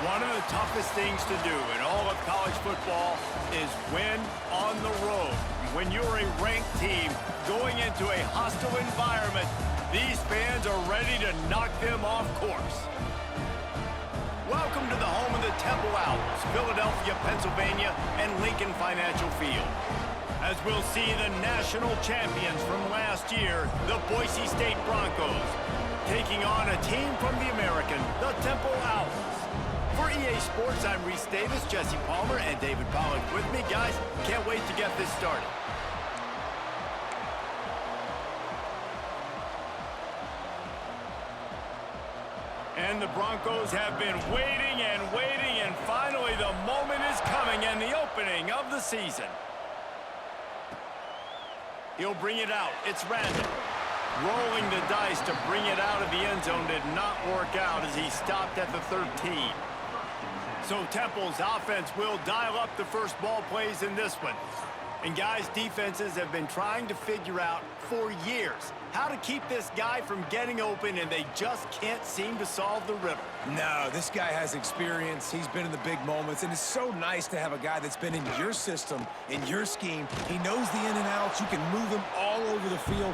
One of the toughest things to do in all of college football is win on the road. When you're a ranked team going into a hostile environment, these fans are ready to knock them off course. Welcome to the home of the Temple Owls, Philadelphia, Pennsylvania, and Lincoln Financial Field. As we'll see the national champions from last year, the Boise State Broncos, taking on a team from the American, the Temple Owls. For EA Sports, I'm Reese Davis, Jesse Palmer, and David Pollack with me. Guys, can't wait to get this started. And the Broncos have been waiting, and finally the moment is coming and the opening of the season. He'll bring it out. It's random. Rolling the dice to bring it out of the end zone did not work out as he stopped at the 13. So Temple's offense will dial up the first ball plays in this one. And guys, defenses have been trying to figure out for years how to keep this guy from getting open, and they just can't seem to solve the riddle. No, this guy has experience. He's been in the big moments, and it's so nice to have a guy that's been in your system, in your scheme. He knows the in and outs. You can move him all over the field.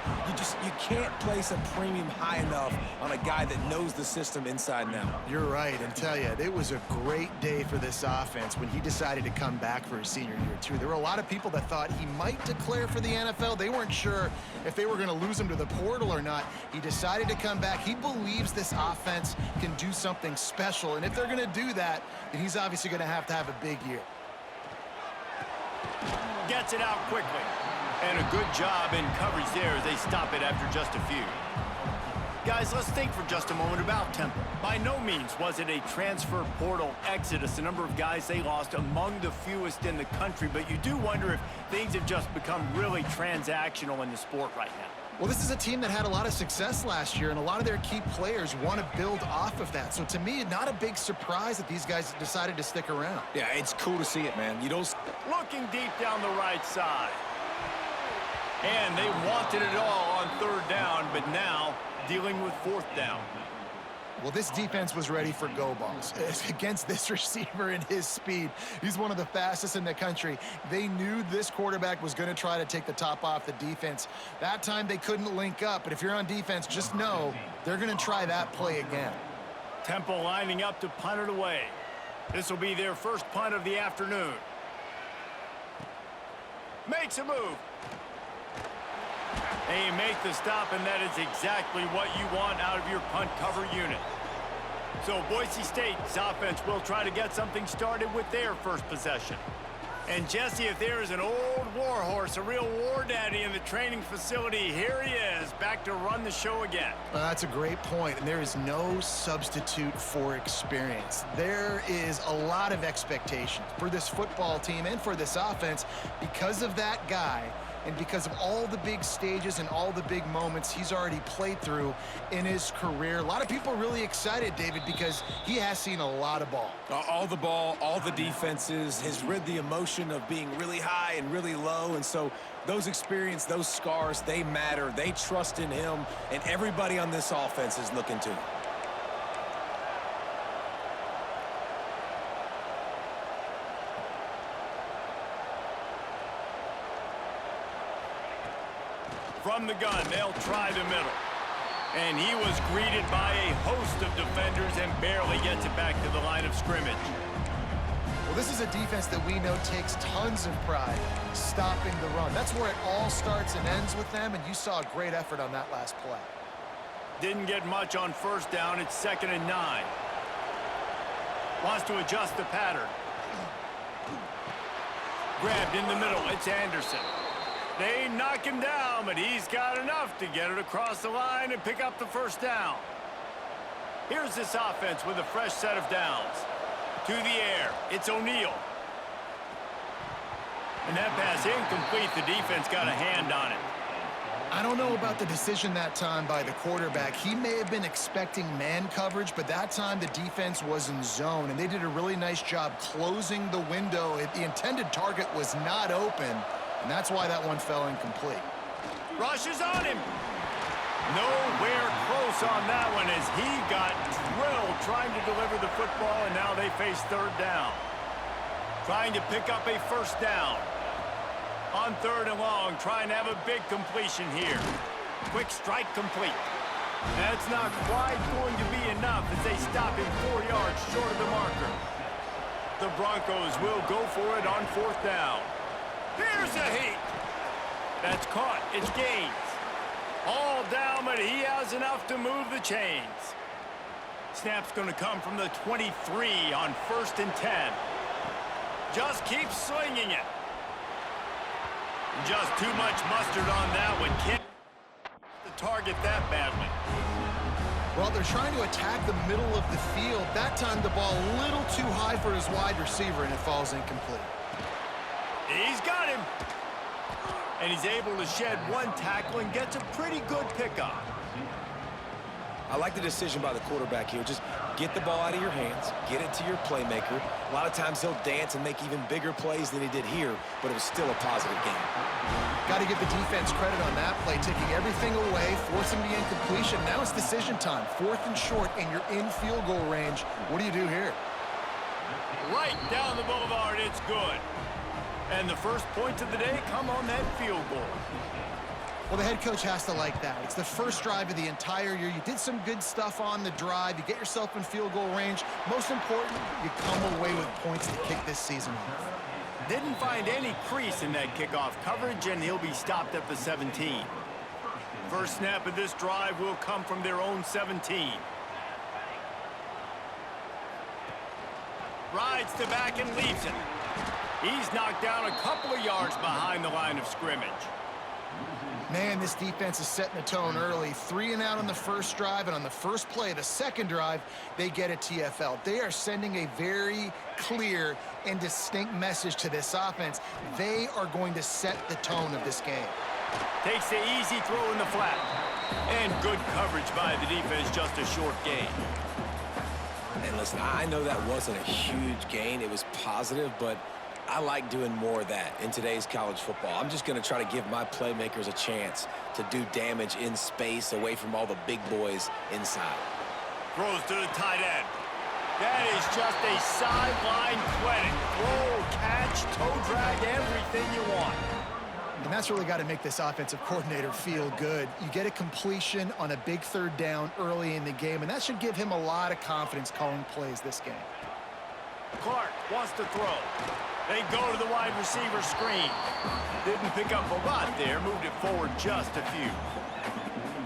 You can't place a premium high enough on a guy that knows the system inside and out. You're right, and tell you, it was a great day for this offense when he decided to come back for his senior year, too. There were a lot of people that thought he might declare for the NFL. They weren't sure if they were going to lose him to the portal or not. He decided to come back. He believes this offense can do something special, and if they're going to do that, then he's obviously going to have a big year. Gets it out quickly. And a good job in coverage there as they stop it after just a few. Guys, let's think for just a moment about Temple. By no means was it a transfer portal exodus, the number of guys they lost among the fewest in the country, but you do wonder if things have just become really transactional in the sport right now. Well, this is a team that had a lot of success last year, and a lot of their key players want to build off of that. So to me, not a big surprise that these guys decided to stick around. Yeah, it's cool to see it, man. You don't... Looking deep down the right side. And they wanted it all on third down, but now dealing with fourth down. Well, this defense was ready for go balls. Against this receiver and his speed, he's one of the fastest in the country. They knew this quarterback was going to try to take the top off the defense. That time they couldn't link up, but if you're on defense, just know they're going to try that play again. Temple lining up to punt it away. This will be their first punt of the afternoon. Makes a move. And you make the stop, and that is exactly what you want out of your punt cover unit. So Boise State's offense will try to get something started with their first possession. And Jesse, if there is an old war horse, a real war daddy in the training facility, here he is, back to run the show again. That's a great point, and there is no substitute for experience. There is a lot of expectation for this football team and for this offense because of that guy. And because of all the big stages and all the big moments he's already played through in his career. A lot of people are really excited, David, because he has seen a lot of ball. All the ball, all the defenses, has rid the emotion of being really high and really low. And so those experience, those scars, they matter. They trust in him, and everybody on this offense is looking to him. From the gun, they'll try the middle. And he was greeted by a host of defenders and barely gets it back to the line of scrimmage. Well, this is a defense that we know takes tons of pride stopping the run. That's where it all starts and ends with them, and you saw a great effort on that last play. Didn't get much on first down. It's 2nd and 9. Wants to adjust the pattern. Grabbed in the middle. It's Anderson. They knock him down, but he's got enough to get it across the line and pick up the first down. Here's this offense with a fresh set of downs. To the air, it's O'Neal. And that pass incomplete. The defense got a hand on it. I don't know about the decision that time by the quarterback. He may have been expecting man coverage, but that time the defense was in zone, and they did a really nice job closing the window. The intended target was not open, and that's why that one fell incomplete. Rushes on him. Nowhere close on that one as he got drilled trying to deliver the football, and now they face third down. Trying to pick up a first down. On third and long, trying to have a big completion here. Quick strike complete. That's not quite going to be enough as they stop him 4 yards short of the marker. The Broncos will go for it on fourth down. Here's a heat. That's caught. It's Gaines. All down, but he has enough to move the chains. Snap's going to come from the 23 on 1st and 10. Just keep slinging it. Just too much mustard on that one. Can't target that badly. Well, they're trying to attack the middle of the field. That time the ball a little too high for his wide receiver, and it falls incomplete. He's got him. And he's able to shed one tackle and gets a pretty good pickup. I like the decision by the quarterback here. Just get the ball out of your hands, get it to your playmaker. A lot of times he'll dance and make even bigger plays than he did here, but it was still a positive game. Got to give the defense credit on that play, taking everything away, forcing the incompletion. Now it's decision time. 4th and short, and you're in field goal range. What do you do here? Right down the boulevard, it's good. And the first points of the day come on that field goal. Well, the head coach has to like that. It's the first drive of the entire year. You did some good stuff on the drive. You get yourself in field goal range. Most important, you come away with points to kick this season off. Didn't find any crease in that kickoff coverage, and he'll be stopped at the 17. First snap of this drive will come from their own 17. Rides to back and leaves it. He's knocked down a couple of yards behind the line of scrimmage. Man, this defense is setting the tone early. 3 and out on the first drive, and on the first play of the second drive, they get a TFL. They are sending a very clear and distinct message to this offense. They are going to set the tone of this game. Takes the easy throw in the flat. And good coverage by the defense, just a short gain. And listen, I know that wasn't a huge gain. It was positive, but I like doing more of that in today's college football. I'm just going to try to give my playmakers a chance to do damage in space away from all the big boys inside. Throws to the tight end. That is just a sideline clinic. Throw, catch, toe drag, everything you want. And that's really got to make this offensive coordinator feel good. You get a completion on a big third down early in the game, and that should give him a lot of confidence calling plays this game. Clark wants to throw. They go to the wide receiver screen. Didn't pick up a lot there. Moved it forward just a few.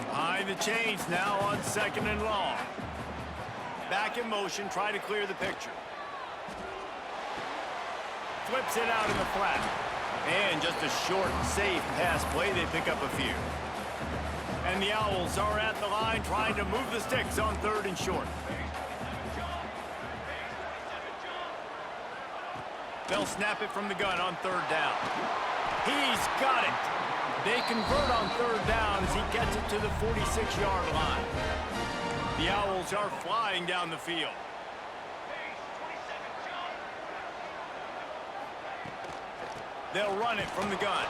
Behind the chains now on 2nd and long. Back in motion, try to clear the picture. Flips it out in the flat. And just a short, safe pass play. They pick up a few. And the Owls are at the line trying to move the sticks on 3rd and short. They'll snap it from the gun on 3rd down. He's got it. They convert on 3rd down as he gets it to the 46-yard line. The Owls are flying down the field. They'll run it from the gun.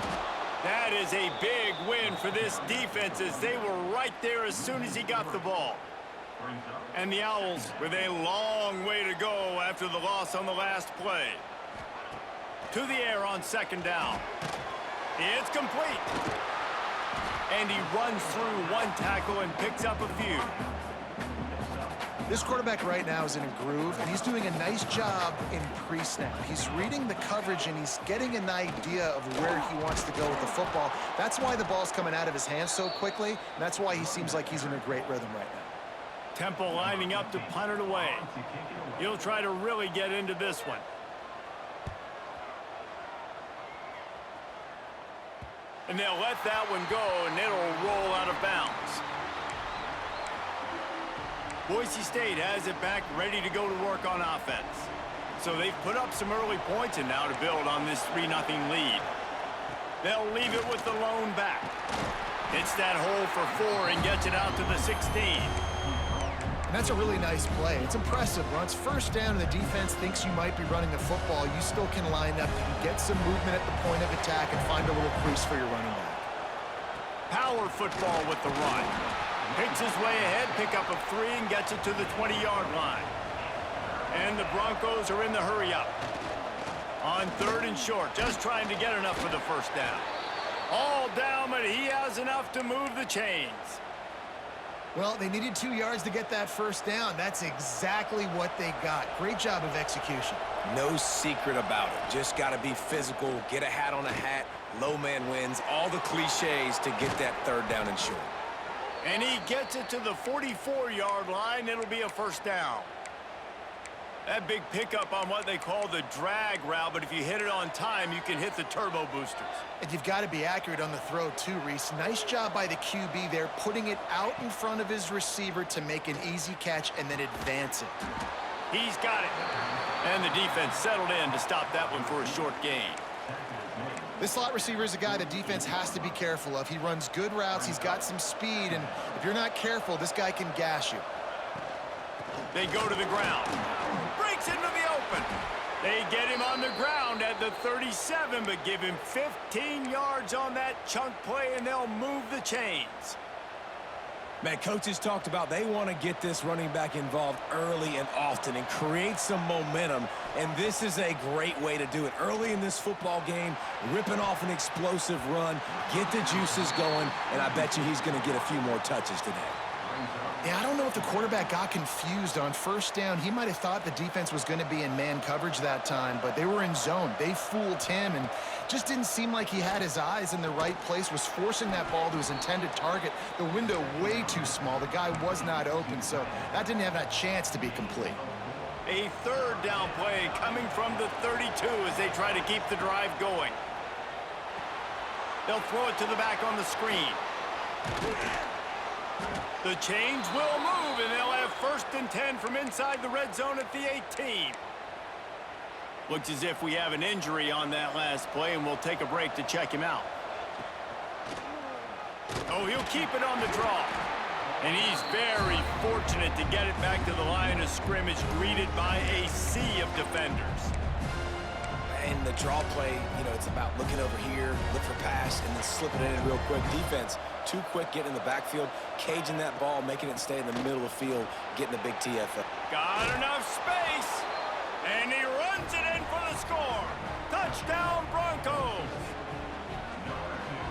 That is a big win for this defense as they were right there as soon as he got the ball. And the Owls with a long way to go after the loss on the last play. To the air on 2nd down. It's complete. And he runs through one tackle and picks up a few. This quarterback right now is in a groove, and he's doing a nice job in pre-snap. He's reading the coverage, and he's getting an idea of where he wants to go with the football. That's why the ball's coming out of his hands so quickly, and that's why he seems like he's in a great rhythm right now. Temple lining up to punt it away. He'll try to really get into this one. And they'll let that one go, and it'll roll out of bounds. Boise State has it back, ready to go to work on offense. So they've put up some early points and now to build on this 3-0 lead. They'll leave it with the lone back. Hits that hole for 4 and gets it out to the 16. And that's a really nice play. It's impressive. When it's 1st down and the defense thinks you might be running the football, you still can line up. You can get some movement at the point of attack and find a little crease for your running back. Power football with the run. Picks his way ahead, pick up of 3, and gets it to the 20-yard line. And the Broncos are in the hurry-up. On 3rd and short, just trying to get enough for the first down. All down, but he has enough to move the chains. Well, they needed 2 yards to get that first down. That's exactly what they got. Great job of execution. No secret about it. Just got to be physical, get a hat on a hat, low man wins, all the cliches to get that 3rd down and short. And he gets it to the 44-yard line. It'll be a first down. That big pickup on what they call the drag route, but if you hit it on time, you can hit the turbo boosters. And you've got to be accurate on the throw too, Reese. Nice job by the QB there, putting it out in front of his receiver to make an easy catch and then advance it. He's got it. And the defense settled in to stop that one for a short gain. This slot receiver is a guy the defense has to be careful of. He runs good routes, he's got some speed, and if you're not careful, this guy can gash you. They go to the ground. Breaks into the open. They get him on the ground at the 37, but give him 15 yards on that chunk play, and they'll move the chains. Man, coaches talked about they want to get this running back involved early and often and create some momentum, and this is a great way to do it. Early in this football game, ripping off an explosive run, get the juices going, and I bet you he's going to get a few more touches today. Yeah, I don't know if the quarterback got confused on first down. He might have thought the defense was going to be in man coverage that time, but they were in zone. They fooled him and just didn't seem like he had his eyes in the right place, was forcing that ball to his intended target. The window way too small. The guy was not open, so that didn't have a chance to be complete. A 3rd down play coming from the 32 as they try to keep the drive going. They'll throw it to the back on the screen. The chains will move, and they'll have 1st and 10 from inside the red zone at the 18. Looks as if we have an injury on that last play, and we'll take a break to check him out. Oh, he'll keep it on the draw. And he's very fortunate to get it back to the line of scrimmage, greeted by a sea of defenders. In the draw play, you know, it's about looking over here, look for pass, and then slipping it in real quick. Defense, too quick getting in the backfield, caging that ball, making it stay in the middle of the field, getting a big TFL. Got enough space, and he runs it in for the score. Touchdown, Broncos.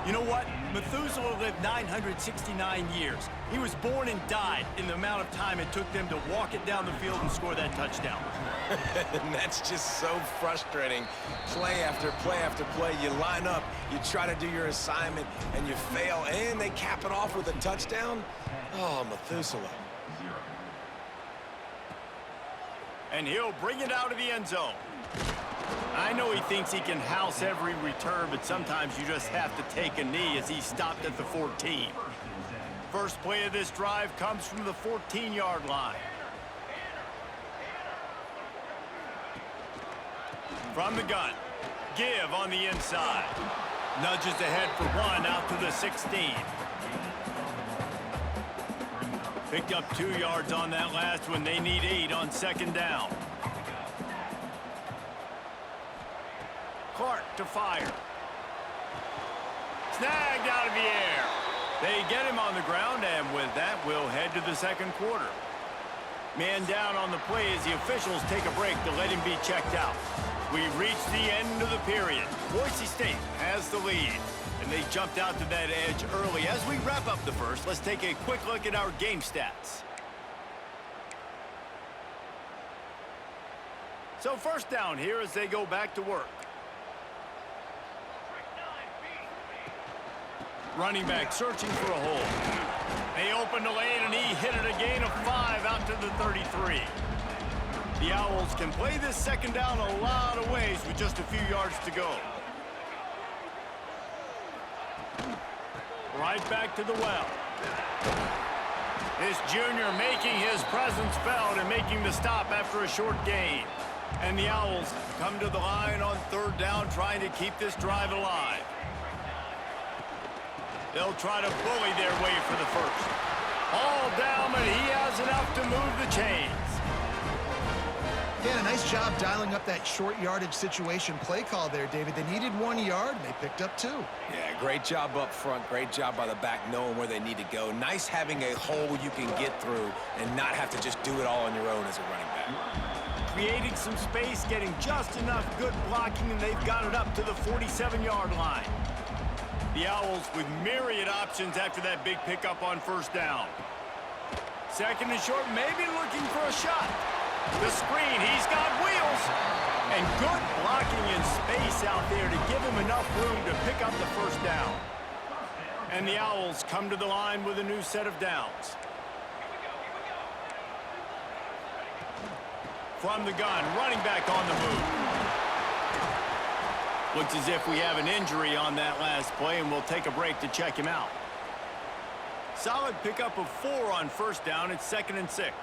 You know what? Methuselah lived 969 years. He was born and died in the amount of time it took them to walk it down the field and score that touchdown. And that's just so frustrating. Play after play after play. You line up, you try to do your assignment, and you fail, and they cap it off with a touchdown. Oh, Methuselah. And he'll bring it out of the end zone. I know he thinks he can house every return, but sometimes you just have to take a knee as he stopped at the 14. First play of this drive comes from the 14-yard line. From the gun, give on the inside. Nudges ahead for 1 out to the 16. Picked up 2 yards on that last one. They need 8 on 2nd down. Clark to fire. Snagged out of the air. They get him on the ground, and with that, we'll head to the 2nd quarter. Man down on the play as the officials take a break to let him be checked out. We've reached the end of the period. Boise State has the lead, and they jumped out to that edge early. As we wrap up the first, let's take a quick look at our game stats. So first down here as they go back to work. Running back searching for a hole. They opened the lane, and he hit it a gain of 5 out to the 33. The Owls can play this 2nd down a lot of ways with just a few yards to go. Right back to the well. This junior making his presence felt and making the stop after a short gain. And the Owls come to the line on 3rd down, trying to keep this drive alive. They'll try to bully their way for the first. All down, but he has enough to move the chains. Yeah, a nice job dialing up that short yardage situation play call there, David. They needed 1 yard, and they picked up 2. Yeah, great job up front. Great job by the back knowing where they need to go. Nice having a hole you can get through and not have to just do it all on your own as a running back. Creating some space, getting just enough good blocking, and they've got it up to the 47-yard line. The Owls with myriad options after that big pickup on first down. Second and short, maybe looking for a shot. The screen, he's got wheels. And good blocking in space out there to give him enough room to pick up the first down. And the Owls come to the line with a new set of downs. From the gun, running back on the move. Looks as if we have an injury on that last play, and we'll take a break to check him out. Solid pickup of 4 on first down. It's 2nd and 6.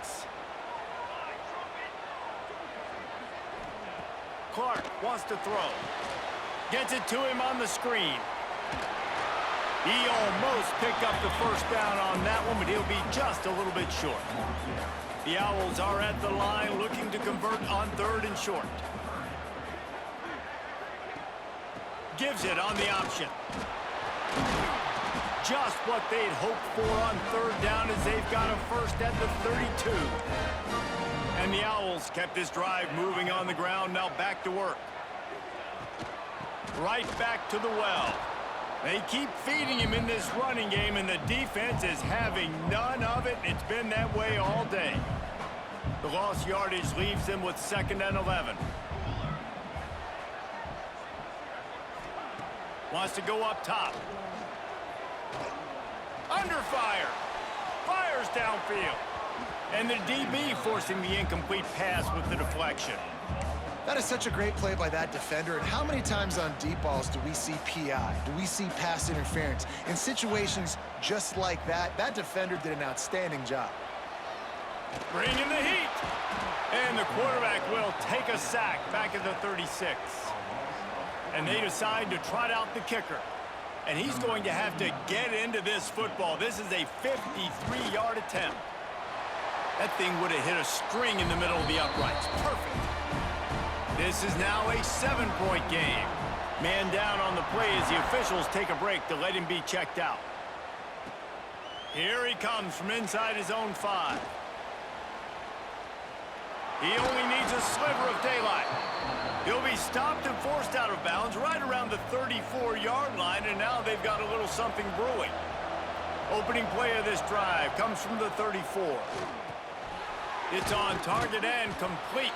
Clark wants to throw. Gets it to him on the screen. He almost picked up the first down on that one, but he'll be just a little bit short. The Owls are at the line looking to convert on 3rd and short. Gives it on the option. Just what they'd hoped for on 3rd down as they've got a first at the 32. And the Owls kept this drive moving on the ground. Now back to work. Right back to the well. They keep feeding him in this running game, and the defense is having none of it. It's been that way all day. The lost yardage leaves them with 2nd and 11. Wants to go up top. Under fire. Fires downfield. And the DB forcing the incomplete pass with the deflection. That is such a great play by that defender. And how many times on deep balls do we see PI? Do we see pass interference? In situations just like that, that defender did an outstanding job. Bringing the heat. And the quarterback will take a sack back at the 36. And they decide to trot out the kicker. And he's going to have to get into this football. This is a 53-yard attempt. That thing would have hit a string in the middle of the uprights. Perfect. This is now a 7-point game. Man down on the play as the officials take a break to let him be checked out. Here he comes from inside his own 5. He only needs a sliver of daylight. He'll be stopped and forced out of bounds right around the 34-yard line, and now they've got a little something brewing. Opening play of this drive comes from the 34. It's on target and complete.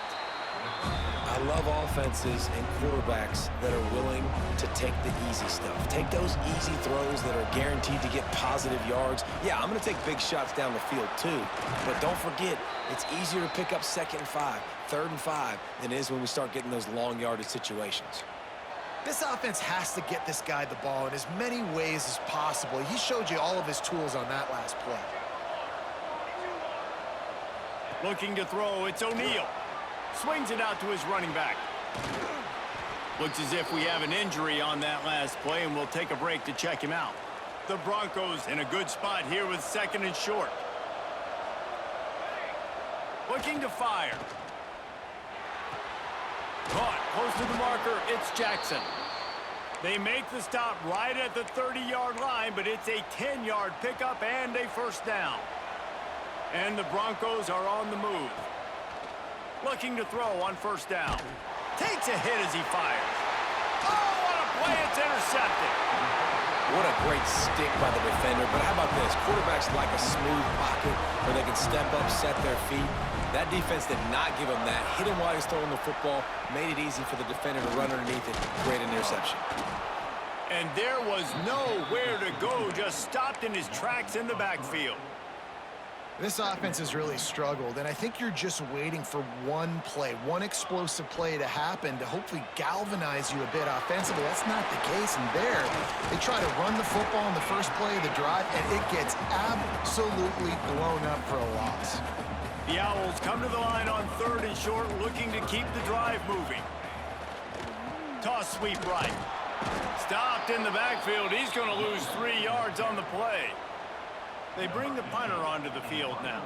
I love offenses and quarterbacks that are willing to take the easy stuff. Take those easy throws that are guaranteed to get positive yards. Yeah, I'm going to take big shots down the field too. But don't forget, it's easier to pick up 2nd and 5, 3rd and 5 than it is when we start getting those long yardage situations. This offense has to get this guy the ball in as many ways as possible. He showed you all of his tools on that last play. Looking to throw, it's O'Neal. Swings it out to his running back. Looks as if we have an injury on that last play, and we'll take a break to check him out. The Broncos in a good spot here with 2nd and short. Looking to fire. Caught close to the marker, it's Jackson. They make the stop right at the 30-yard line, but it's a 10-yard pickup and a first down. And the Broncos are on the move. Looking to throw on first down. Takes a hit as he fires. Oh, what a play. It's intercepted. What a great stick by the defender. But how about this? Quarterbacks like a smooth pocket where they can step up, set their feet. That defense did not give him that. Hit him while he's throwing the football. Made it easy for the defender to run underneath it. Great interception. And there was nowhere to go. Just stopped in his tracks in the backfield. This offense has really struggled, and I think you're just waiting for one play, one explosive play to happen to hopefully galvanize you a bit offensively. That's not the case, and there, they try to run the football in the first play of the drive, and it gets absolutely blown up for a loss. The Owls come to the line on 3rd and short, looking to keep the drive moving. Toss sweep right. Stopped in the backfield. He's going to lose 3 yards on the play. They bring the punter onto the field now.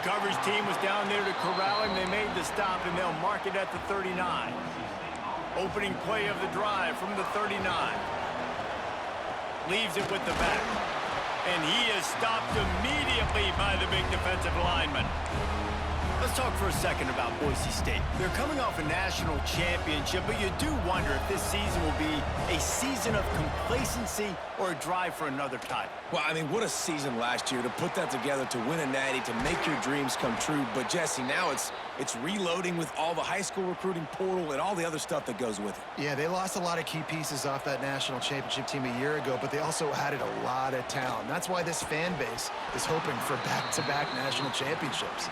coverage team was down there to corral him. They made the stop, and they'll mark it at the 39. Opening play of the drive from the 39. Leaves it with the back. And he is stopped immediately by the big defensive lineman. Let's talk for a second about Boise State. They're coming off a national championship, but you do wonder if this season will be a season of complacency or a drive for another title. Well, I mean, what a season last year to put that together, to win a natty, to make your dreams come true. But, Jesse, now it's reloading with all the high school recruiting portal and all the other stuff that goes with it. Yeah, they lost a lot of key pieces off that national championship team a year ago, but they also added a lot of talent. That's why this fan base is hoping for back-to-back national championships.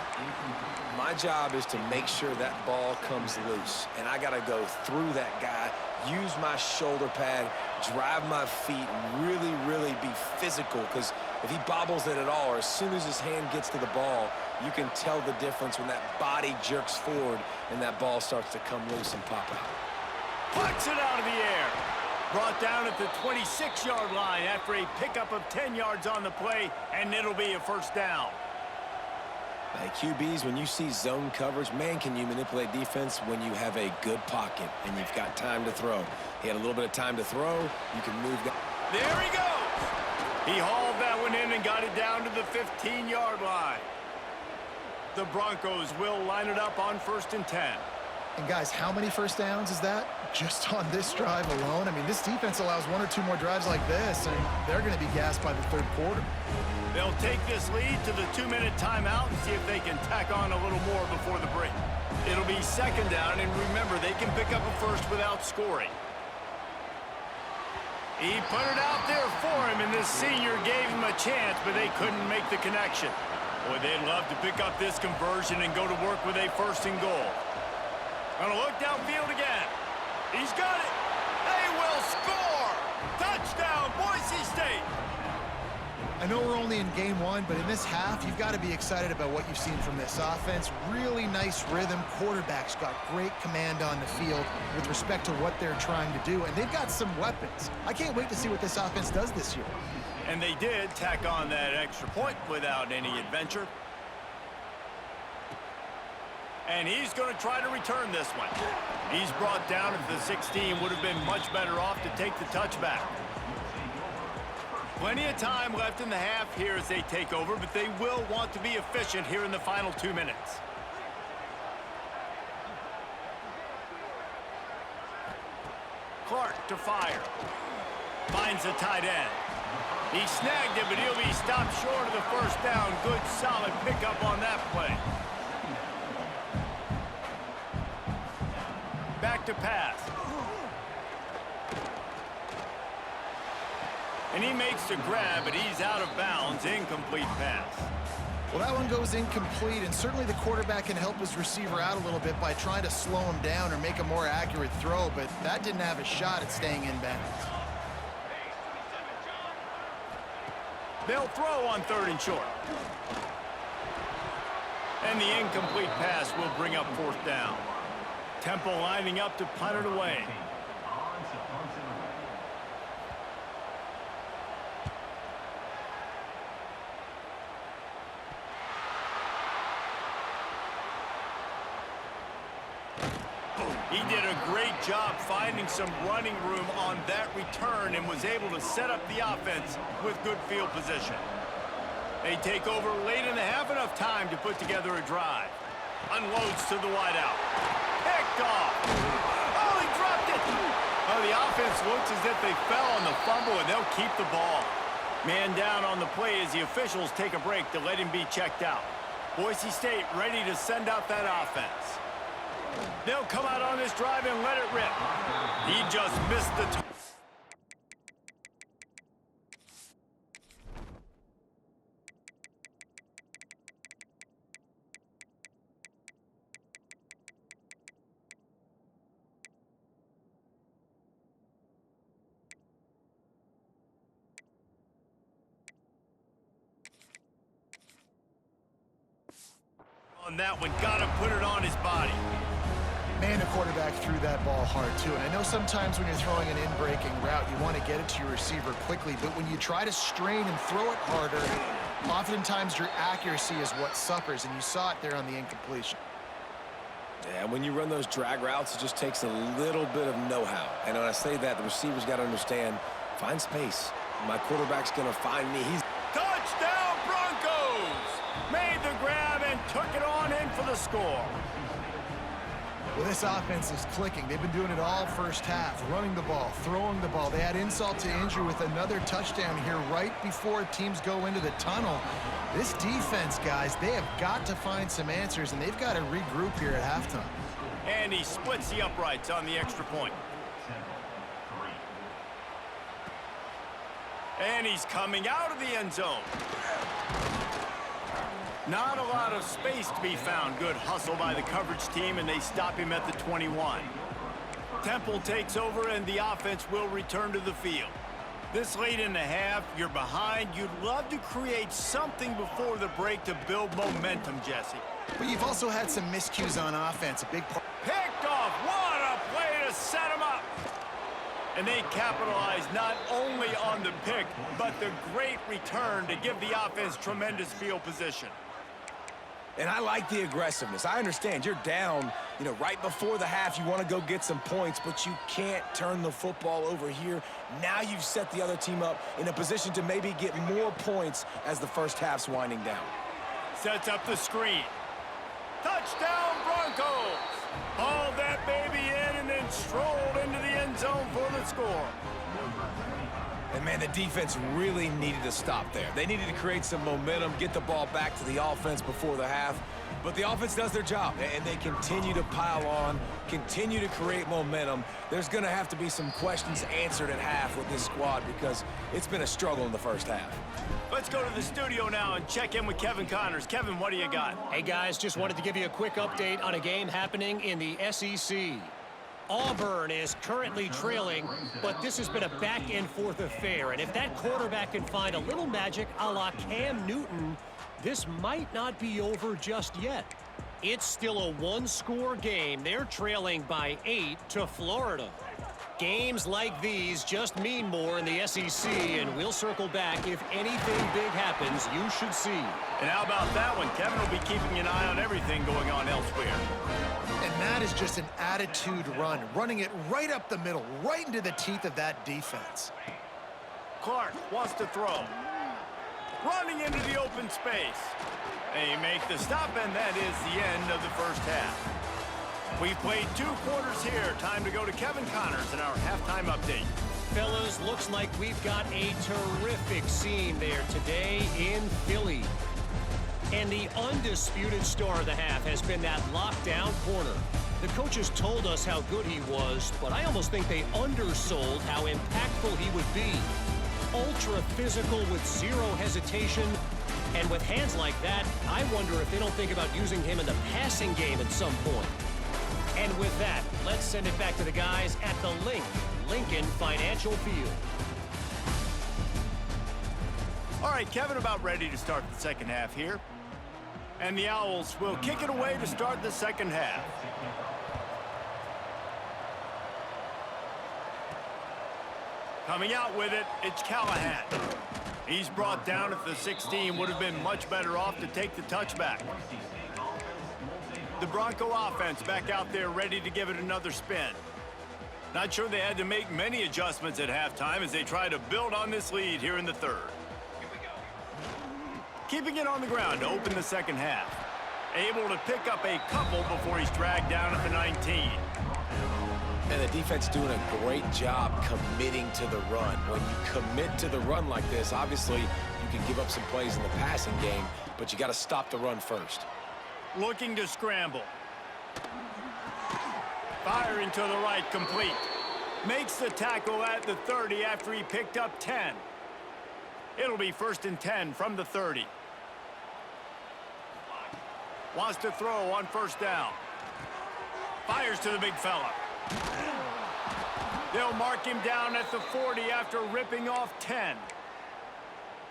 My job is to make sure that ball comes loose, and I got to go through that guy, use my shoulder pad, drive my feet, and really, really be physical, because if he bobbles it at all, or as soon as his hand gets to the ball, you can tell the difference when that body jerks forward and that ball starts to come loose and pop out. Pucks it out of the air. Brought down at the 26-yard line after a pickup of 10 yards on the play, and it'll be a first down. Hey, QBs, when you see zone coverage, man, can you manipulate defense when you have a good pocket and you've got time to throw. He had a little bit of time to throw. You can move that. There he goes. He hauled that one in and got it down to the 15-yard line. The Broncos will line it up on 1st and 10. And, guys, how many first downs is that just on this drive alone? I mean, this defense allows 1 or 2 more drives like this, and they're going to be gassed by the third quarter. They'll take this lead to the 2-minute timeout and see if they can tack on a little more before the break. It'll be 2nd down, and remember, they can pick up a first without scoring. He put it out there for him, and this senior gave him a chance, but they couldn't make the connection. Boy, they'd love to pick up this conversion and go to work with a 1st and goal. Gonna look downfield again. He's got it. They will score. Touchdown, Boise State. I know we're only in game 1, but in this half, you've got to be excited about what you've seen from this offense. Really nice rhythm. Quarterback's got great command on the field with respect to what they're trying to do, and they've got some weapons. I can't wait to see what this offense does this year. And they did tack on that extra point without any adventure. And he's going to try to return this one. He's brought down at the 16. Would have been much better off to take the touchback. Plenty of time left in the half here as they take over, but they will want to be efficient here in the final 2 minutes. Clark to fire. Finds the tight end. He snagged it, but he'll be stopped short of the first down. Good, solid pickup on that play. Back to pass. And he makes the grab, but he's out of bounds. Incomplete pass. Well, that one goes incomplete, and certainly the quarterback can help his receiver out a little bit by trying to slow him down or make a more accurate throw, but that didn't have a shot at staying in bounds. They'll throw on 3rd and short. And the incomplete pass will bring up 4th down. Temple lining up to punt it away. He did a great job finding some running room on that return and was able to set up the offense with good field position. They take over late in the half, enough time to put together a drive. Unloads to the wideout. Picked off. Oh, he dropped it. Oh, the offense looks as if they fell on the fumble, and they'll keep the ball. Man down on the play as the officials take a break to let him be checked out. Boise State ready to send out that offense. They'll come out on this drive and let it rip. He just missed the on that one. Gotta put it on his body. Man, the quarterback threw that ball hard, too. And I know sometimes when you're throwing an in-breaking route, you want to get it to your receiver quickly. But when you try to strain and throw it harder, Oftentimes your accuracy is what suffers, and you saw it there on the incompletion. Yeah, when you run those drag routes, it just takes a little bit of know-how. And when I say that, the receiver's got to understand, find space. My quarterback's going to find me. He's Touchdown Broncos! Made the grab and took it on in for the score. Well, this offense is clicking. They've been doing it all first half, running the ball, throwing the ball. They add insult to injury with another touchdown here right before teams go into the tunnel. This defense, guys, they have got to find some answers, and they've got to regroup here at halftime. And he splits the uprights on the extra point. And he's coming out of the end zone. Not a lot of space to be found. Good hustle by the coverage team, and they stop him at the 21. Temple takes over, and the offense will return to the field. This late in the half, you're behind. You'd love to create something before the break to build momentum, Jesse. But you've also had some miscues on offense. A big part. Picked off. What a play to set him up. And they capitalize not only on the pick, but the great return to give the offense tremendous field position. And I like the aggressiveness. I understand you're down, right before the half. You want to go get some points, but you can't turn the football over here. Now you've set the other team up in a position to maybe get more points as the first half's winding down. Sets up the screen. Touchdown Broncos! Hauled that baby in and then strolled into the end zone for the score. And, man, the defense really needed to stop there. They needed to create some momentum, get the ball back to the offense before the half. But the offense does their job, and they continue to pile on, continue to create momentum. There's going to have to be some questions answered at half with this squad because it's been a struggle in the first half. Let's go to the studio now and check in with Kevin Connors. Kevin, what do you got? Hey, guys, just wanted to give you a quick update on a game happening in the SEC. Auburn is currently trailing, but this has been a back-and-forth affair. And if that quarterback can find a little magic a la Cam Newton, this might not be over just yet. It's still a one-score game. They're trailing by 8 to Florida. Games like these just mean more in the SEC, and we'll circle back if anything big happens. You should see. And how about that one? Kevin will be keeping an eye on everything going on elsewhere. And that is just an attitude run, running it right up the middle, right into the teeth of that defense. Clark wants to throw. Running into the open space. They make the stop, and that is the end of the first half. We've played 2 quarters here. Time to go to Kevin Connors in our halftime update. Fellas, looks like we've got a terrific scene there today in Philly. And the undisputed star of the half has been that lockdown corner. The coaches told us how good he was, but I almost think they undersold how impactful he would be. Ultra physical with zero hesitation. And with hands like that, I wonder if they don't think about using him in the passing game at some point. And with that, let's send it back to the guys at the Lincoln Financial Field. All right, Kevin, about ready to start the second half here. And the Owls will kick it away to start the second half. Coming out with it, it's Callahan. He's brought down at the 16. Would have been much better off to take the touchback. The Bronco offense back out there ready to give it another spin. Not sure they had to make many adjustments at halftime as they try to build on this lead here in the third. Keeping it on the ground to open the second half. Able to pick up a couple before he's dragged down at the 19. And the defense doing a great job committing to the run. When you commit to the run like this, obviously you can give up some plays in the passing game, but you got to stop the run first. Looking to scramble. Firing to the right, complete. Makes the tackle at the 30 after he picked up 10. It'll be 1st and 10 from the 30. Wants to throw on 1st down. Fires to the big fella. They'll mark him down at the 40 after ripping off 10.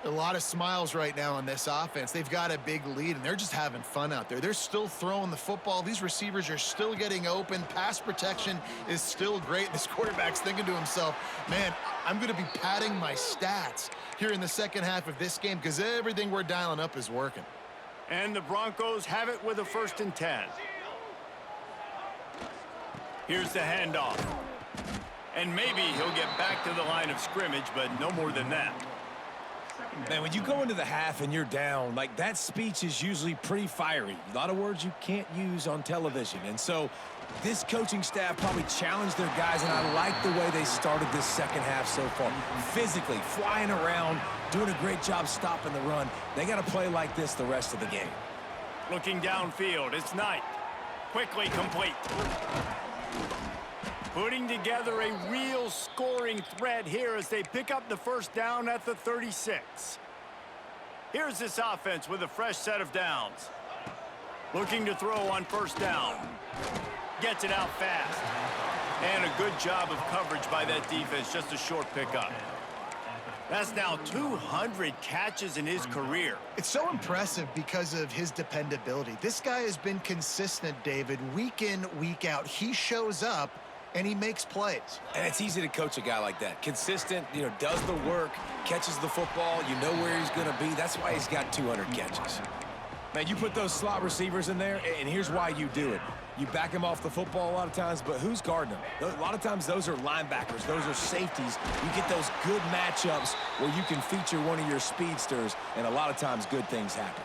A lot of smiles right now on this offense. They've got a big lead, and they're just having fun out there. They're still throwing the football. These receivers are still getting open. Pass protection is still great. This quarterback's thinking to himself, man, I'm going to be padding my stats here in the second half of this game because everything we're dialing up is working. And the Broncos have it with a 1st and 10. Here's the handoff. And maybe he'll get back to the line of scrimmage, but no more than that. Man, when you go into the half and you're down, like, that speech is usually pretty fiery. A lot of words you can't use on television. And so this coaching staff probably challenged their guys, and I like the way they started this second half so far. Physically, flying around, doing a great job stopping the run. They got to play like this the rest of the game. Looking downfield, it's Knight. Quickly complete. Putting together a real scoring threat here as they pick up the 1st down at the 36. Here's this offense with a fresh set of downs. Looking to throw on 1st down. Gets it out fast. And a good job of coverage by that defense, just a short pickup. That's now 200 catches in his career. It's so impressive because of his dependability. This guy has been consistent, David, week in, week out. He shows up and he makes plays. And it's easy to coach a guy like that. Consistent, does the work, catches the football, you know where he's going to be. That's why he's got 200 catches. Man, you put those slot receivers in there, and here's why you do it. You back him off the football a lot of times, but who's guarding him? A lot of times those are linebackers. Those are safeties. You get those good matchups where you can feature one of your speedsters, and a lot of times good things happen.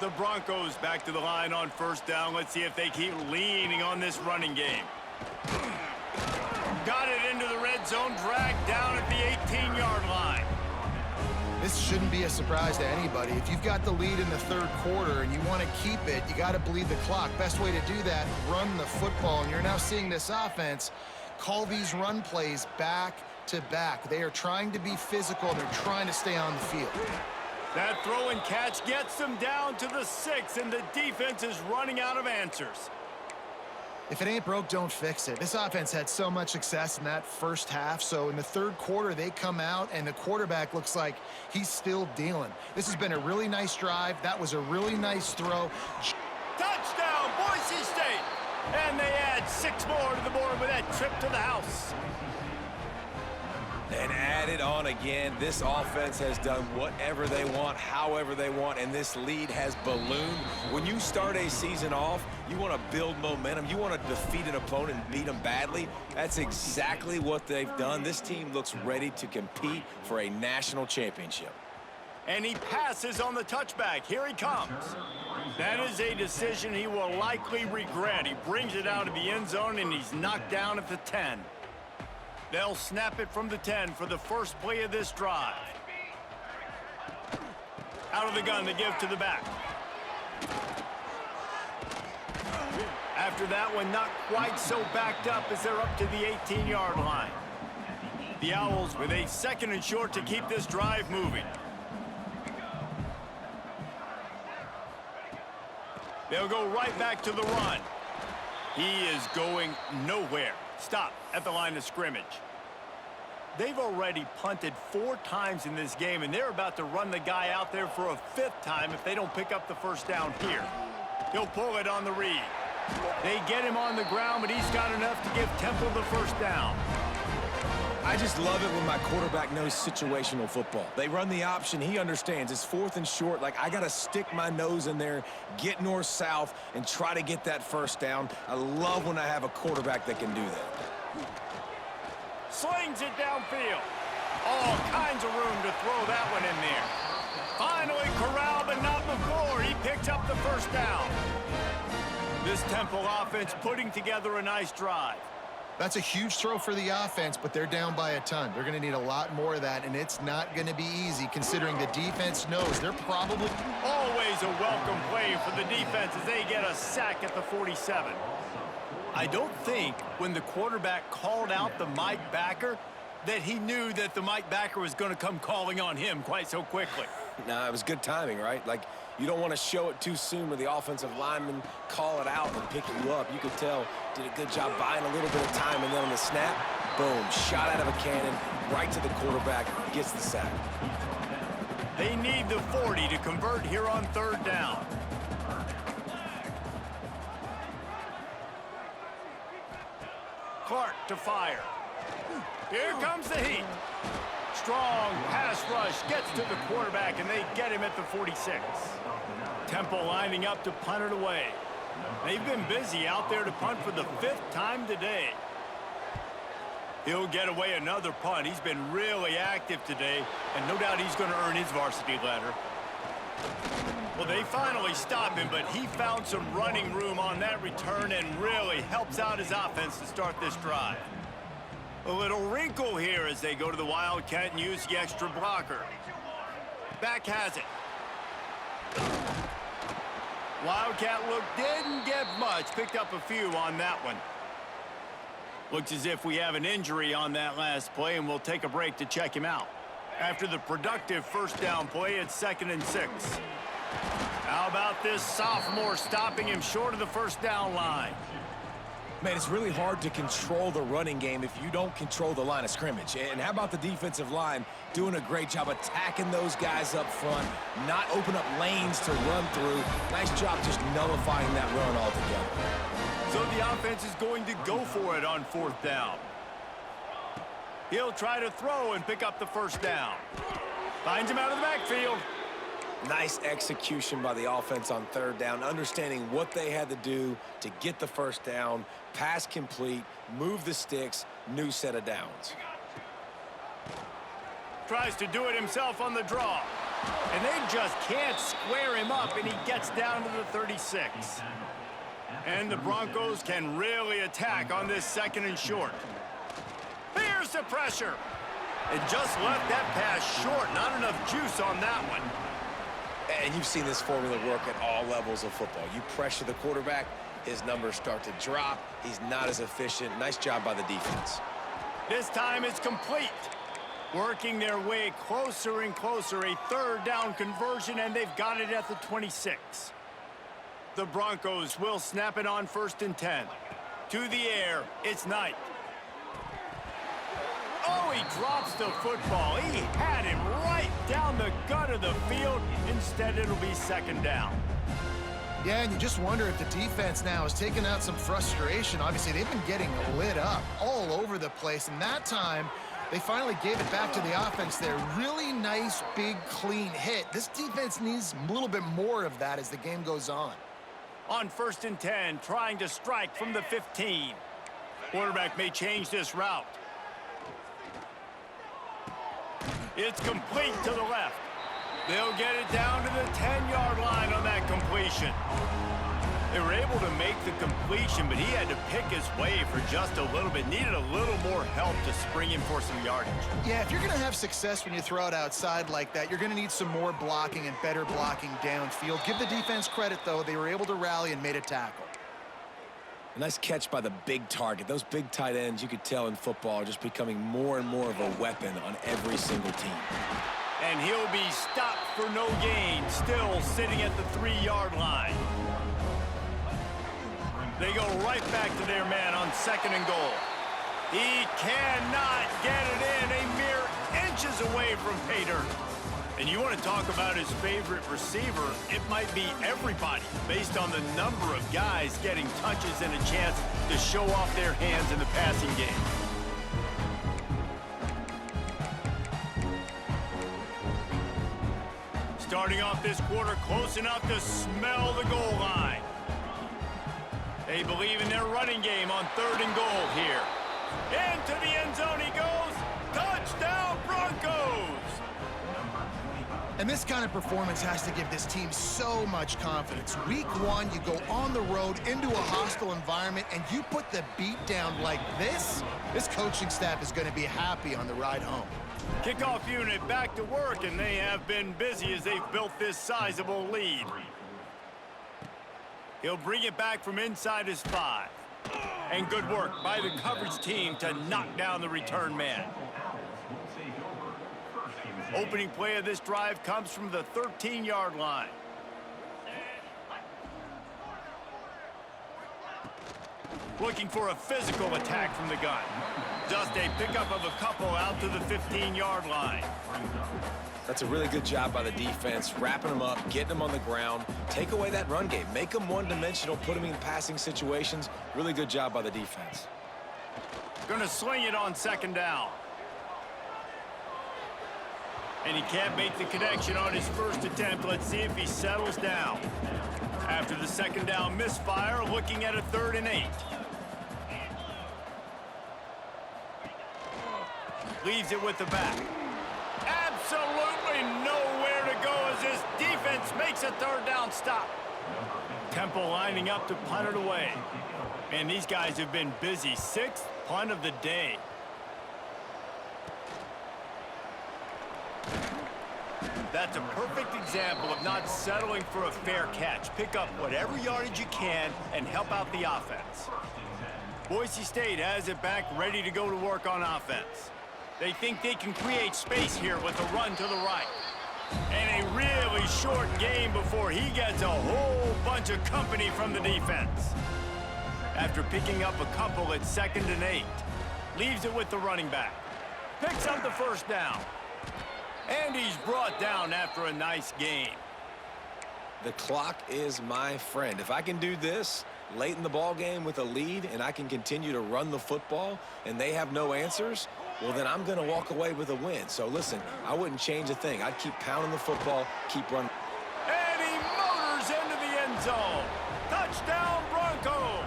The Broncos back to the line on 1st down. Let's see if they keep leaning on this running game. Got it into the red zone, dragged down at the 18-yard line. This shouldn't be a surprise to anybody. If you've got the lead in the 3rd quarter and you want to keep it, you got to bleed the clock. Best way to do that, run the football. And you're now seeing this offense call these run plays back to back. They are trying to be physical, and they're trying to stay on the field. That throw and catch gets them down to the 6, and the defense is running out of answers. If it ain't broke, don't fix it. This offense had so much success in that 1st half, so in the 3rd quarter, they come out, and the quarterback looks like he's still dealing. This has been a really nice drive. That was a really nice throw. Touchdown, Boise State! And they add 6 more to the board with that trip to the house. And add it on again. This offense has done whatever they want, however they want, and this lead has ballooned. When you start a season off, you want to build momentum. You want to defeat an opponent and beat them badly. That's exactly what they've done. This team looks ready to compete for a national championship. And he passes on the touchback. Here he comes. That is a decision he will likely regret. He brings it out of the end zone, and he's knocked down at the 10. They'll snap it from the 10 for the first play of this drive. Out of the gun to give to the back. After that one, not quite so backed up as they're up to the 18-yard line. The Owls with a 2nd and short to keep this drive moving. They'll go right back to the run. He is going nowhere. Stop at the line of scrimmage. They've already punted 4 times in this game, and they're about to run the guy out there for a 5th time if they don't pick up the 1st down here. He'll pull it on the read. They get him on the ground, but he's got enough to give Temple the 1st down. I just love it when my quarterback knows situational football. They run the option. He understands. It's 4th and short. Like, I got to stick my nose in there, get north-south, and try to get that 1st down. I love when I have a quarterback that can do that. Slings it downfield. All kinds of room to throw that one in there. Finally corralled, but not before. He picks up the 1st down. This Temple offense putting together a nice drive. That's a huge throw for the offense, but they're down by a ton. They're going to need a lot more of that, and it's not going to be easy considering the defense knows they're probably... Always a welcome play for the defense as they get a sack at the 47. I don't think when the quarterback called out the Mike backer that he knew that the Mike backer was going to come calling on him quite so quickly. Nah, it was good timing, right? Like, you don't want to show it too soon where the offensive lineman call it out and pick you up. You could tell, did a good job buying a little bit of time, and then on the snap, boom, shot out of a cannon, right to the quarterback, gets the sack. They need the 40 to convert here on third down. Clark to fire. Here comes the heat. Strong pass rush gets to the quarterback, and they get him at the 46. Temple lining up to punt it away. They've been busy out there to punt for the 5th time today. He'll get away another punt. He's been really active today, and no doubt he's going to earn his varsity letter. Well, they finally stop him, but he found some running room on that return and really helps out his offense to start this drive. A little wrinkle here as they go to the Wildcat and use the extra blocker. Back has it. Wildcat look didn't get much. Picked up a few on that one. Looks as if we have an injury on that last play, and we'll take a break to check him out. After the productive first down play, it's 2nd and 6. How about this sophomore stopping him short of the first down line? Man, it's really hard to control the running game if you don't control the line of scrimmage. And how about the defensive line doing a great job attacking those guys up front, not open up lanes to run through. Nice job just nullifying that run altogether. So the offense is going to go for it on 4th down. He'll try to throw and pick up the first down. Finds him out of the backfield. Nice execution by the offense on 3rd down, understanding what they had to do to get the first down, pass complete, move the sticks, new set of downs. Tries to do it himself on the draw. And they just can't square him up, and he gets down to the 36. And the Broncos can really attack on this 2nd and short. Here's the pressure. And just left that pass short. Not enough juice on that one. And you've seen this formula work at all levels of football. You pressure the quarterback, his numbers start to drop. He's not as efficient. Nice job by the defense. This time it's complete. Working their way closer and closer. A 3rd down conversion, and they've got it at the 26. The Broncos will snap it on 1st and 10. To the air, it's Knight. Oh, he drops the football. He had him right down the gut of the field. Instead, it'll be 2nd down. Yeah, and you just wonder if the defense now has taken out some frustration. Obviously, they've been getting lit up all over the place, and that time, they finally gave it back to the offense there. Really nice, big, clean hit. This defense needs a little bit more of that as the game goes on. On 1st and 10, trying to strike from the 15. Quarterback may change this route. It's complete to the left. They'll get it down to the 10-yard line on that completion. They were able to make the completion, but he had to pick his way for just a little bit. Needed a little more help to spring him for some yardage. Yeah, if you're going to have success when you throw it outside like that, you're going to need some more blocking and better blocking downfield. Give the defense credit, though. They were able to rally and made a tackle. A nice catch by the big target. Those big tight ends, you could tell in football, are just becoming more and more of a weapon on every single team. And he'll be stopped for no gain, still sitting at the 3-yard line. They go right back to their man on 2nd and goal. He cannot get it in, a mere inches away from pay dirt. And you want to talk about his favorite receiver, it might be everybody, based on the number of guys getting touches and a chance to show off their hands in the passing game. Starting off this quarter close enough to smell the goal line. They believe in their running game on 3rd and goal here. Into the end zone he goes. Touchdown, Broncos! And this kind of performance has to give this team so much confidence. Week 1, you go on the road into a hostile environment, and you put the beat down like this, this coaching staff is going to be happy on the ride home. Kickoff unit back to work, and they have been busy as they've built this sizable lead. He'll bring it back from inside his 5. And good work by the coverage team to knock down the return man. Opening play of this drive comes from the 13-yard line. Looking for a physical attack from the gun. Just a pickup of a couple out to the 15-yard line. That's a really good job by the defense, wrapping them up, getting them on the ground. Take away that run game. Make them one-dimensional, put them in passing situations. Really good job by the defense. Gonna sling it on second down. And he can't make the connection on his first attempt. Let's see if he settles down. After the second down misfire, looking at a 3rd and 8. Leaves it with the back. Absolutely nowhere to go as this defense makes a 3rd down stop. Temple lining up to punt it away. Man, these guys have been busy. 6th punt of the day. That's a perfect example of not settling for a fair catch. Pick up whatever yardage you can and help out the offense. Boise State has it back, ready to go to work on offense. They think they can create space here with a run to the right. And a really short game before he gets a whole bunch of company from the defense. After picking up a couple at 2nd and 8. Leaves it with the running back. Picks up the first down. And he's brought down after a nice game. The clock is my friend. If I can do this late in the ball game with a lead and I can continue to run the football and they have no answers, well, then I'm going to walk away with a win. So, listen, I wouldn't change a thing. I'd keep pounding the football, keep running. And he motors into the end zone. Touchdown, Broncos.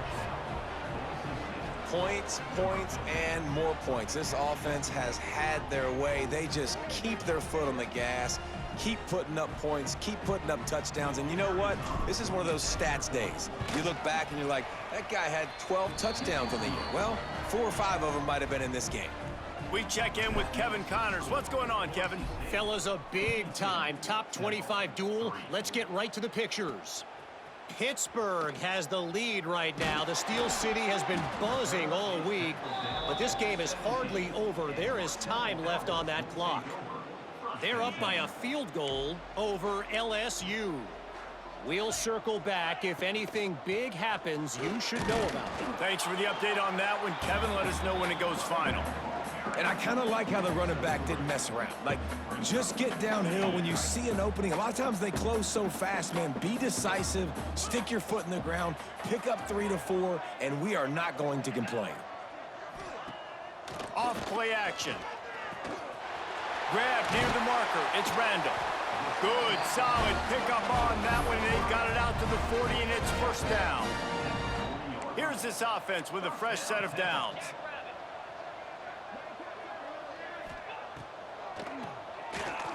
Points, points, and more points. This offense has had their way. They just keep their foot on the gas, keep putting up points, keep putting up touchdowns. And you know what? This is one of those stats days. You look back and you're like, that guy had 12 touchdowns on the year. Well, 4 or 5 of them might have been in this game. We check in with Kevin Connors. What's going on, Kevin? Fellas, a big-time top 25 duel. Let's get right to the pictures. Pittsburgh has the lead right now. The Steel City has been buzzing all week, but this game is hardly over. There is time left on that clock. They're up by a field goal over LSU. We'll circle back. If anything big happens, you should know about it. Thanks for the update on that one, Kevin. Let us know when it goes final. And I kind of like how the running back didn't mess around. Like, just get downhill when you see an opening. A lot of times they close so fast, man. Be decisive, stick your foot in the ground, pick up 3 to 4, and we are not going to complain. Off play action. Grab near the marker. It's Randall. Good, solid pickup on that one. They've got it out to the 40, and it's first down. Here's this offense with a fresh set of downs.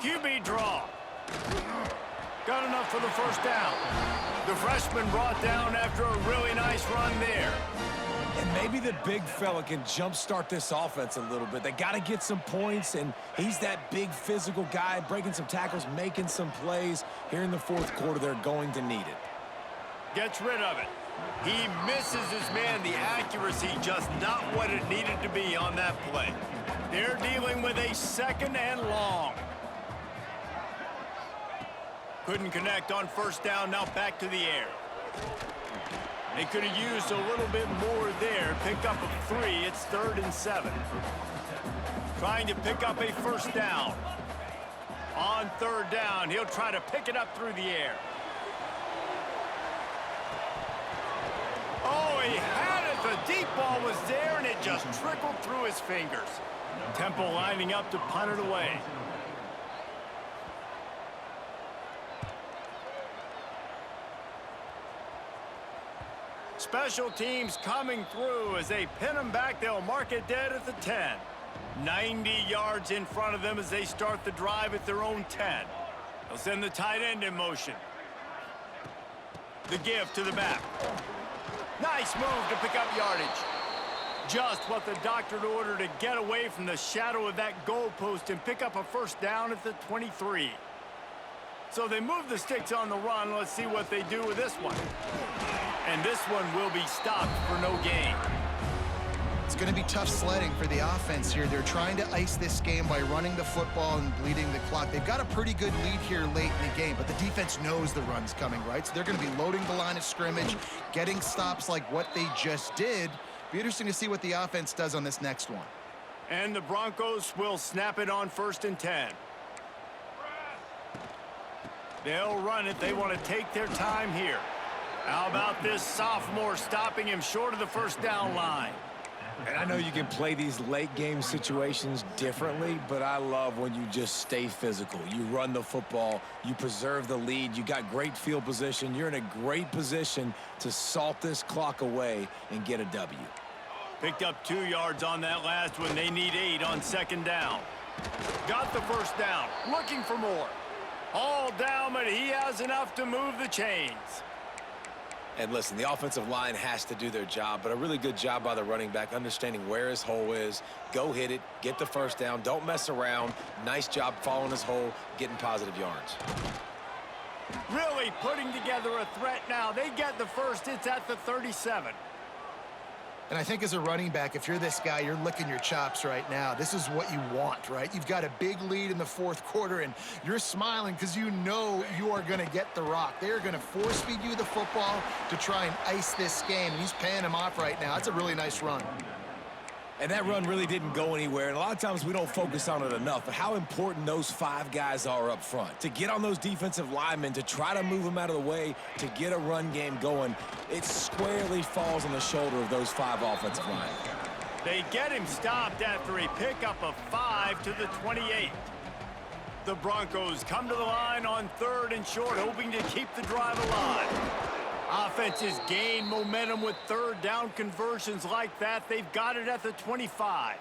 QB draw. Got enough for the first down. The freshman brought down after a really nice run there. And maybe the big fella can jumpstart this offense a little bit. They got to get some points, and he's that big physical guy, breaking some tackles, making some plays. Here in the 4th quarter, they're going to need it. Gets rid of it. He misses his man. The accuracy just not what it needed to be on that play. They're dealing with a 2nd and long. Couldn't connect on first down. Now back to the air. They could have used a little bit more there. Pick up a 3. It's 3rd and 7. Trying to pick up a first down. On 3rd down, he'll try to pick it up through the air. Oh, he had it. The deep ball was there, and it just trickled through his fingers. Temple lining up to punt it away. Special teams coming through as they pin them back. They'll mark it dead at the 10. 90 yards in front of them as they start the drive at their own 10. They'll send the tight end in motion. The give to the back. Nice move to pick up yardage. Just what the doctor ordered to get away from the shadow of that goalpost and pick up a first down at the 23. So they move the sticks on the run. Let's see what they do with this one. And this one will be stopped for no gain. It's going to be tough sledding for the offense here. They're trying to ice this game by running the football and bleeding the clock. They've got a pretty good lead here late in the game, but the defense knows the run's coming, right? So they're going to be loading the line of scrimmage, getting stops like what they just did, Be interesting to see what the offense does on this next one. And the Broncos will snap it on 1st and 10. They'll run it. They want to take their time here. How about this sophomore stopping him short of the first down line? And I know you can play these late game situations differently, but I love when you just stay physical. You run the football, you preserve the lead, you got great field position. You're in a great position to salt this clock away and get a W. Picked up 2 yards on that last one. They need 8 on 2nd down. Got the first down. Looking for more. All down, but he has enough to move the chains. And listen, the offensive line has to do their job, but a really good job by the running back, understanding where his hole is. Go hit it, get the first down, don't mess around. Nice job following his hole, getting positive yards. Really putting together a threat now. They get the first. It's at the 37. And I think as a running back, if you're this guy, you're licking your chops right now. This is what you want, right? You've got a big lead in the 4th quarter, and you're smiling because you know you are going to get the rock. They're going to force-feed you the football to try and ice this game. And he's paying him off right now. It's a really nice run. And that run really didn't go anywhere. And a lot of times we don't focus on it enough, but how important those 5 guys are up front. To get on those defensive linemen, to try to move them out of the way, to get a run game going, it squarely falls on the shoulder of those 5 offensive linemen. They get him stopped after a pickup of 5 to the 28. The Broncos come to the line on 3rd and short, hoping to keep the drive alive. Offenses gain momentum with 3rd down conversions like that. They've got it at the 25.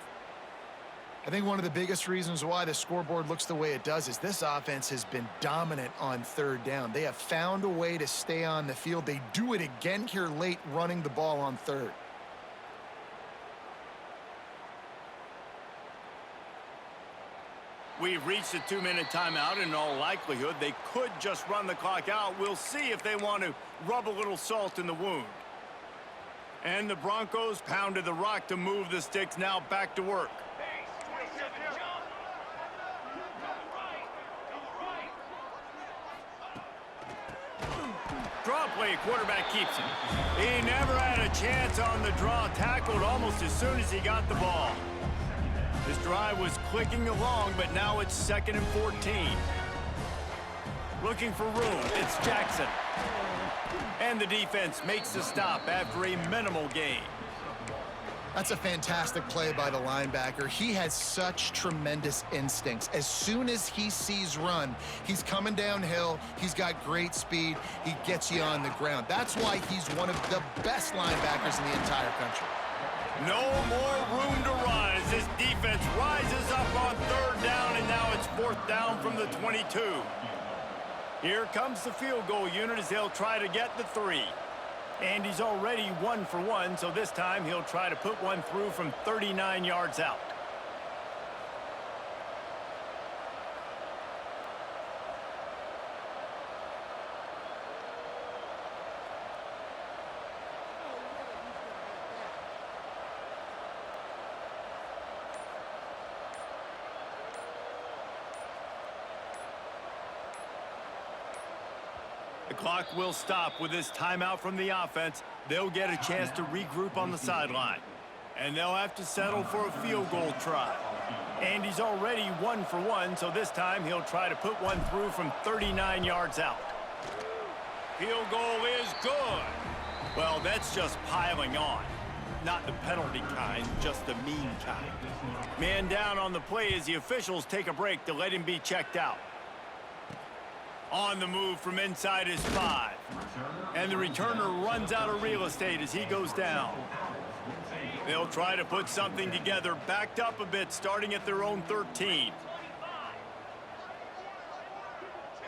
I think one of the biggest reasons why the scoreboard looks the way it does is this offense has been dominant on 3rd down. They have found a way to stay on the field. They do it again here late, running the ball on 3rd. We've reached a 2-minute timeout, and in all likelihood, they could just run the clock out. We'll see if they want to rub a little salt in the wound. And the Broncos pounded the rock to move the sticks, now back to work. Draw play, quarterback keeps it. He never had a chance on the draw, tackled almost as soon as he got the ball. This drive was clicking along, but now it's 2nd and 14. Looking for room, it's Jackson. And the defense makes the stop after a minimal gain. That's a fantastic play by the linebacker. He has such tremendous instincts. As soon as he sees run, he's coming downhill. He's got great speed. He gets you on the ground. That's why he's one of the best linebackers in the entire country. No more room to run as this defense rises up on 3rd down, and now it's 4th down from the 22. Here comes the field goal unit as they'll try to get the 3. And he's already 1 for 1, so this time he'll try to put one through from 39 yards out. The clock will stop with this timeout from the offense. They'll get a chance to regroup on the sideline. And they'll have to settle for a field goal try. And he's already 1 for 1, so this time he'll try to put one through from 39 yards out. Field goal is good. Well, that's just piling on. Not the penalty kind, just the mean kind. Man down on the play as the officials take a break to let him be checked out. On the move from inside his 5. And the returner runs out of real estate as he goes down. They'll try to put something together, backed up a bit, starting at their own 13.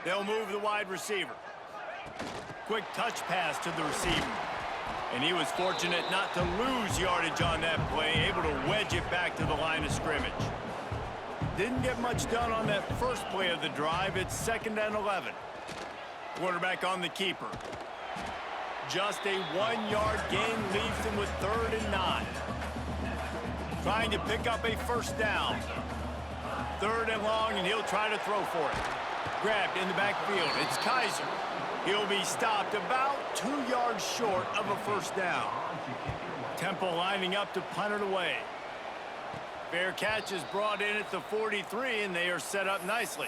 They'll move the wide receiver. Quick touch pass to the receiver. And he was fortunate not to lose yardage on that play, able to wedge it back to the line of scrimmage. Didn't get much done on that first play of the drive. It's 2nd and 11. Quarterback on the keeper. Just a 1-yard gain leaves him with 3rd and 9. Trying to pick up a first down. 3rd and long, and he'll try to throw for it. Grabbed in the backfield. It's Kaiser. He'll be stopped about 2 yards short of a first down. Temple lining up to punt it away. Fair catch is brought in at the 43, and they are set up nicely.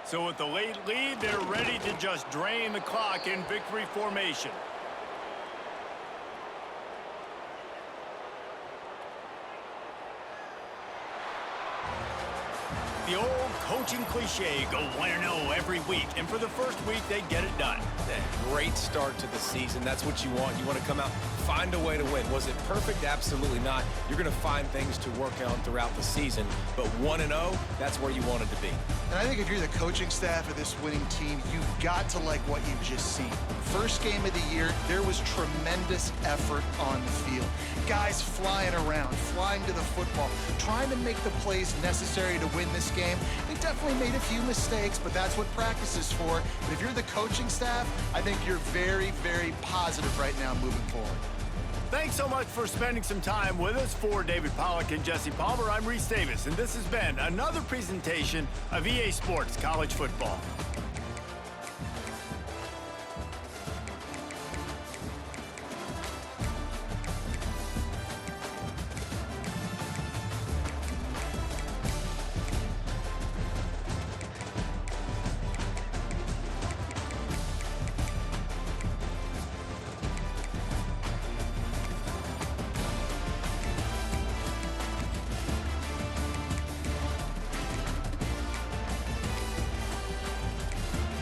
So with the late lead, they're ready to just drain the clock in victory formation. The old coaching cliche, go 1-0 every week, and for the first week, they get it done. Great start to the season. That's what you want. You want to come out, find a way to win. Was it perfect? Absolutely not. You're going to find things to work on throughout the season, but 1-0, that's where you want it to be. And I think if you're the coaching staff of this winning team, you've got to like what you've just seen. First game of the year, there was tremendous effort on the field. Guys flying around, flying to the football, trying to make the plays necessary to win this game. They definitely made a few mistakes, but that's what practice is for. But if you're the coaching staff, I think you're very, very positive right now moving forward. Thanks so much for spending some time with us. For David Pollack and Jesse Palmer, I'm Reese Davis, and this has been another presentation of EA Sports College Football.